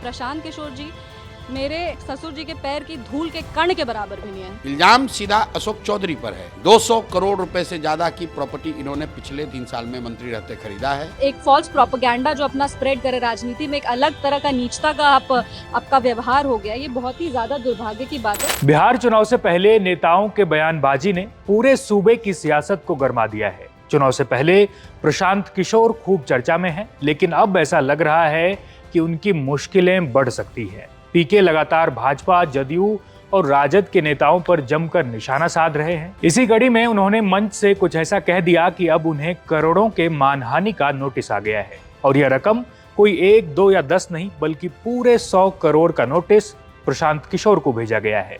प्रशांत किशोर जी मेरे ससुर जी के पैर की धूल के कण के बराबर भी नहीं है। इल्जाम सीधा अशोक चौधरी पर है। 200 करोड़ रुपए से ज्यादा की प्रॉपर्टी इन्होंने पिछले 3 साल में मंत्री रहते खरीदा है। एक फॉल्स प्रोपेगेंडा जो अपना स्प्रेड करे राजनीति में, एक अलग तरह का नीचता का आपका व्यवहार हो गया, ये बहुत ही ज्यादा दुर्भाग्य की बात है। बिहार चुनाव से पहले नेताओं के बयानबाजी ने पूरे सूबे की सियासत को गरमा दिया है। चुनाव से पहले प्रशांत किशोर खूब चर्चा में हैं, लेकिन अब ऐसा लग रहा है कि उनकी मुश्किलें बढ़ सकती हैं। पीके लगातार भाजपा, जदयू और राजद के नेताओं पर जमकर निशाना साध रहे हैं। इसी कड़ी में उन्होंने मंच से कुछ ऐसा कह दिया कि अब उन्हें करोड़ों के मानहानि का नोटिस आ गया है और यह रकम कोई 1, 2 या 10 नहीं बल्कि पूरे 100 करोड़ का नोटिस प्रशांत किशोर को भेजा गया है।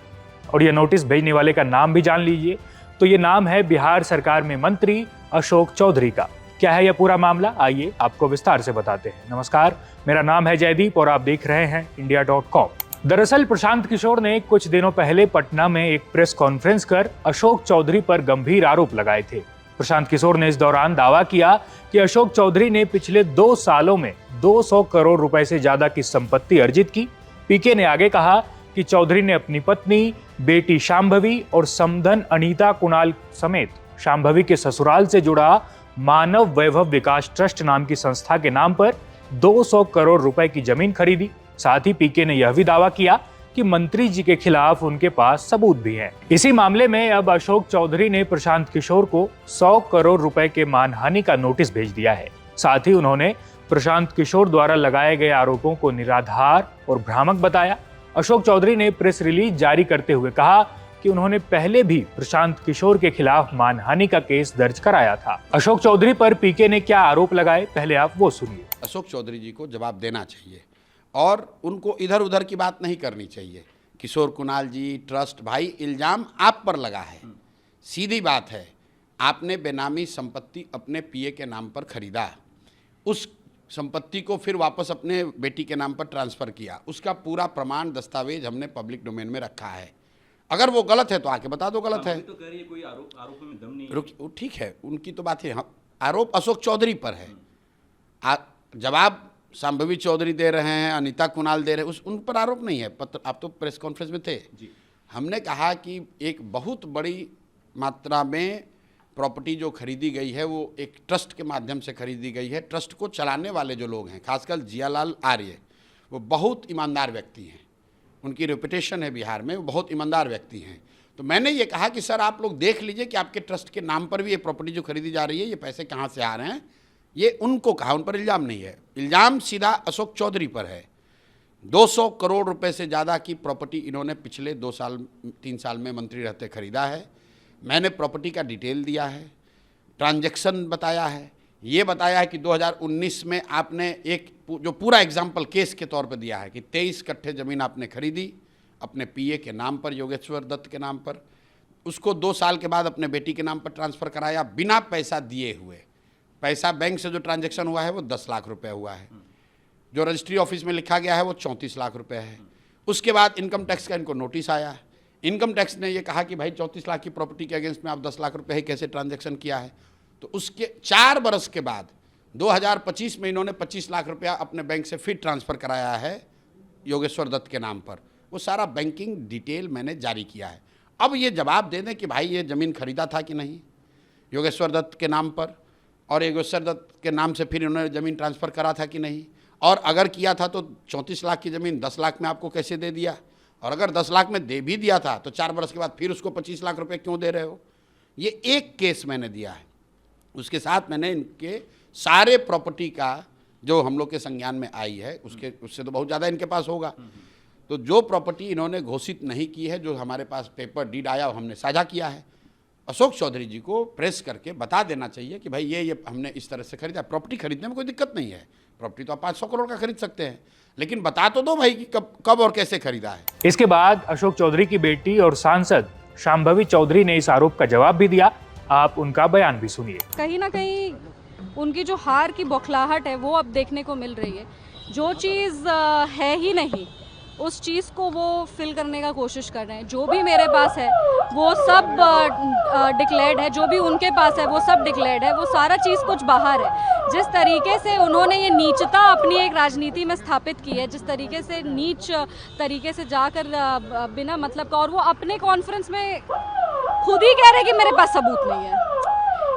और यह नोटिस भेजने वाले का नाम भी जान लीजिए, तो ये नाम है बिहार सरकार में मंत्री अशोक चौधरी का। क्या है यह पूरा मामला, आइए आपको विस्तार से बताते हैं। नमस्कार, मेरा नाम है जयदीप और आप देख रहे हैं India.com। दरअसल प्रशांत किशोर ने कुछ दिनों पहले पटना में एक प्रेस कॉन्फ्रेंस कर अशोक चौधरी पर गंभीर आरोप लगाए थे। प्रशांत किशोर ने इस दौरान दावा किया कि अशोक चौधरी ने पिछले 2 सालों में 200 करोड़ रुपए से ज्यादा की संपत्ति अर्जित की। पीके ने आगे कहा कि चौधरी ने अपनी पत्नी, बेटी शांभवी और समधन अनीता कुणाल समेत शांभवी के ससुराल से जुड़ा मानव वैभव विकास ट्रस्ट नाम की संस्था के नाम पर 200 करोड़ रुपए की जमीन खरीदी। साथ ही पीके ने यह भी दावा किया कि मंत्री जी के खिलाफ उनके पास सबूत भी हैं। इसी मामले में अब अशोक चौधरी ने प्रशांत किशोर को 100 करोड़ रुपए के मानहानि का नोटिस भेज दिया है। साथ ही उन्होंने प्रशांत किशोर द्वारा लगाए गए आरोपों को निराधार और भ्रामक बताया। अशोक चौधरी ने प्रेस रिलीज जारी करते हुए कहा कि उन्होंने पहले भी प्रशांत किशोर के खिलाफ मानहानि का केस दर्ज कराया था। अशोक चौधरी पर पीके ने क्या आरोप लगाए, पहले आप वो सुनिए। अशोक चौधरी जी को जवाब देना चाहिए और उनको इधर उधर की बात नहीं करनी चाहिए। किशोर कुणाल जी, ट्रस्ट, भाई इल्जाम आप पर लगा है। सीधी बात है, आपने बेनामी संपत्ति अपने पीए के नाम पर खरीदा, उस संपत्ति को फिर वापस अपने बेटी के नाम पर ट्रांसफ़र किया, उसका पूरा प्रमाण दस्तावेज हमने पब्लिक डोमेन में रखा है। अगर वो गलत है तो आके बता दो गलत है। तो कह रही है कोई आरोप में दम नहीं है। ठीक है, उनकी तो बात है, आरोप अशोक चौधरी पर है। जवाब शांभवी चौधरी दे रहे हैं, अनीता कुणाल दे रहे हैं, उन पर आरोप नहीं है। पत्र आप तो प्रेस कॉन्फ्रेंस में थे जी। हमने कहा कि एक बहुत बड़ी मात्रा में प्रॉपर्टी जो खरीदी गई है वो एक ट्रस्ट के माध्यम से खरीदी गई है। ट्रस्ट को चलाने वाले जो लोग हैं, खासकर जियालाल आर्य, वो बहुत ईमानदार व्यक्ति हैं। उनकी रेपुटेशन है बिहार में, वो बहुत ईमानदार व्यक्ति हैं। तो मैंने ये कहा कि सर आप लोग देख लीजिए कि आपके ट्रस्ट के नाम पर भी ये प्रॉपर्टी जो खरीदी जा रही है, ये पैसे कहाँ से आ रहे हैं। ये उनको कहा, उन पर इल्ज़ाम नहीं है। इल्ज़ाम सीधा अशोक चौधरी पर है। 200 करोड़ रुपए से ज़्यादा की प्रॉपर्टी इन्होंने पिछले 3 साल में मंत्री रहते खरीदा है। मैंने प्रॉपर्टी का डिटेल दिया है, ट्रांजैक्शन बताया है, ये बताया है कि 2019 में आपने एक जो पूरा एग्जाम्पल केस के तौर पर दिया है कि 23 कट्ठे ज़मीन आपने खरीदी अपने पीए के नाम पर, योगेश्वर दत्त के नाम पर, उसको 2 साल के बाद अपने बेटी के नाम पर ट्रांसफ़र कराया बिना पैसा दिए हुए। पैसा बैंक से जो ट्रांजैक्शन हुआ है वो 10 लाख रुपए हुआ है, जो रजिस्ट्री ऑफिस में लिखा गया है वो 34 लाख रुपए है। उसके बाद इनकम टैक्स का इनको नोटिस आया। इनकम टैक्स ने ये कहा कि भाई 34 लाख की प्रॉपर्टी के अगेंस्ट में आप 10 लाख रुपए ही कैसे ट्रांजैक्शन किया है। तो उसके 4 बरस के बाद 2025 में इन्होंने 25 लाख रुपया अपने बैंक से फिर ट्रांसफ़र कराया है योगेश्वर दत्त के नाम पर। वो सारा बैंकिंग डिटेल मैंने जारी किया है। अब ये जवाब दे दें कि भाई ये ज़मीन खरीदा था कि नहीं योगेश्वर दत्त के नाम पर, और योगेश्वर दत्त के नाम से फिर इन्होंने ज़मीन ट्रांसफ़र करा था कि नहीं, और अगर किया था तो 34 लाख की ज़मीन 10 लाख में आपको कैसे दे दिया, और अगर 10 लाख में दे भी दिया था तो 4 बरस के बाद फिर उसको 25 लाख रुपए क्यों दे रहे हो। ये एक केस मैंने दिया है। उसके साथ मैंने इनके सारे प्रॉपर्टी का जो हम लोग के संज्ञान में आई है, उससे तो बहुत ज़्यादा इनके पास होगा। तो जो प्रॉपर्टी इन्होंने घोषित नहीं की है, जो हमारे पास पेपर डीड आया वो हमने साझा किया है। अशोक चौधरी जी को प्रेस करके बता देना चाहिए कि भाई ये हमने इस तरह से खरीदा। प्रॉपर्टी खरीदने में कोई दिक्कत नहीं है, प्रॉपर्टी तो आप 500 करोड़ का खरीद सकते हैं, लेकिन बता तो दो भाई कि कब और कैसे खरीदा है। इसके बाद अशोक चौधरी की बेटी और सांसद शांभवी चौधरी ने इस आरोप का जवाब भी दिया। आप उनका बयान भी सुनिए। कहीं ना कहीं उनकी जो हार की बौखलाहट है वो अब देखने को मिल रही है। जो चीज़ है ही नहीं उस चीज़ को वो फिल करने का कोशिश कर रहे हैं। जो भी मेरे पास है वो सब डिक्लेयर्ड है, जो भी उनके पास है वो सब डिक्लेयर्ड है, वो सारा चीज़ कुछ बाहर है। जिस तरीके से उन्होंने ये नीचता अपनी एक राजनीति में स्थापित की है, जिस तरीके से नीच तरीके से जाकर बिना मतलब का, और वो अपने कॉन्फ्रेंस में खुद ही कह रहे हैं कि मेरे पास सबूत नहीं है।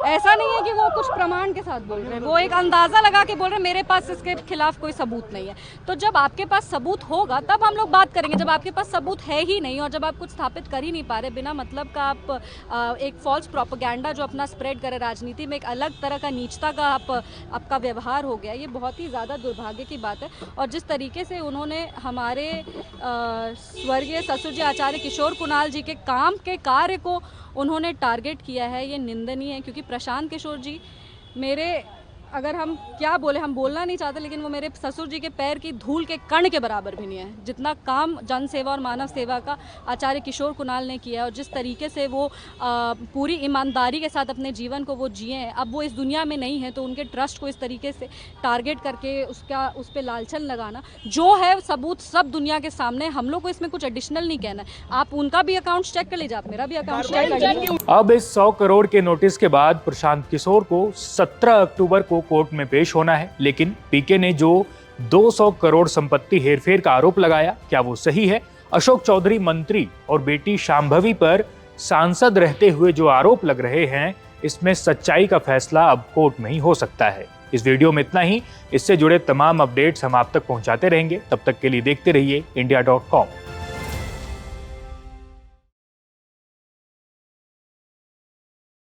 ऐसा नहीं है कि वो कुछ प्रमाण के साथ बोल रहे हैं, वो एक अंदाज़ा लगा के बोल रहे हैं मेरे पास इसके खिलाफ कोई सबूत नहीं है। तो जब आपके पास सबूत होगा तब हम लोग बात करेंगे। जब आपके पास सबूत है ही नहीं और जब आप कुछ स्थापित कर ही नहीं पा रहे, बिना मतलब का आप एक फॉल्स प्रोपेगेंडा जो अपना स्प्रेड करे राजनीति में, एक अलग तरह का नीचता का आपका व्यवहार हो गया, ये बहुत ही ज़्यादा दुर्भाग्य की बात है। और जिस तरीके से उन्होंने हमारे स्वर्गीय ससुर जी आचार्य किशोर कुणाल जी के काम के कार्य को उन्होंने टारगेट किया है, ये निंदनीय है। क्योंकि प्रशांत किशोर जी मेरे, अगर हम क्या बोले, हम बोलना नहीं चाहते, लेकिन वो मेरे ससुर जी के पैर की धूल के कण के बराबर भी नहीं है। जितना काम जन सेवा और मानव सेवा का आचार्य किशोर कुणाल ने किया है और जिस तरीके से वो पूरी ईमानदारी के साथ अपने जीवन को वो जिए हैं, अब वो इस दुनिया में नहीं है, तो उनके ट्रस्ट को इस तरीके से टारगेट करके उस पर लालछन लगाना जो है सबूत सब दुनिया के सामने। हम लोग को इसमें कुछ एडिशनल नहीं कहना है। आप उनका भी अकाउंट चेक कर लीजिए, आप मेरा भी अकाउंट चेक कर लीजिए। अब इस 100 करोड़ के नोटिस के बाद प्रशांत किशोर को 17 अक्टूबर को कोर्ट में पेश होना है। लेकिन पीके ने जो 200 करोड़ संपत्ति हेरफेर का आरोप लगाया, क्या वो सही है? अशोक चौधरी मंत्री और बेटी शांभवी पर सांसद रहते हुए जो आरोप लग रहे हैं, इसमें सच्चाई का फैसला अब कोर्ट में ही हो सकता है। इस वीडियो में इतना ही। इससे जुड़े तमाम अपडेट्स हम आप तक पहुंचाते रहेंगे। तब तक के लिए देखते रहिए India.com।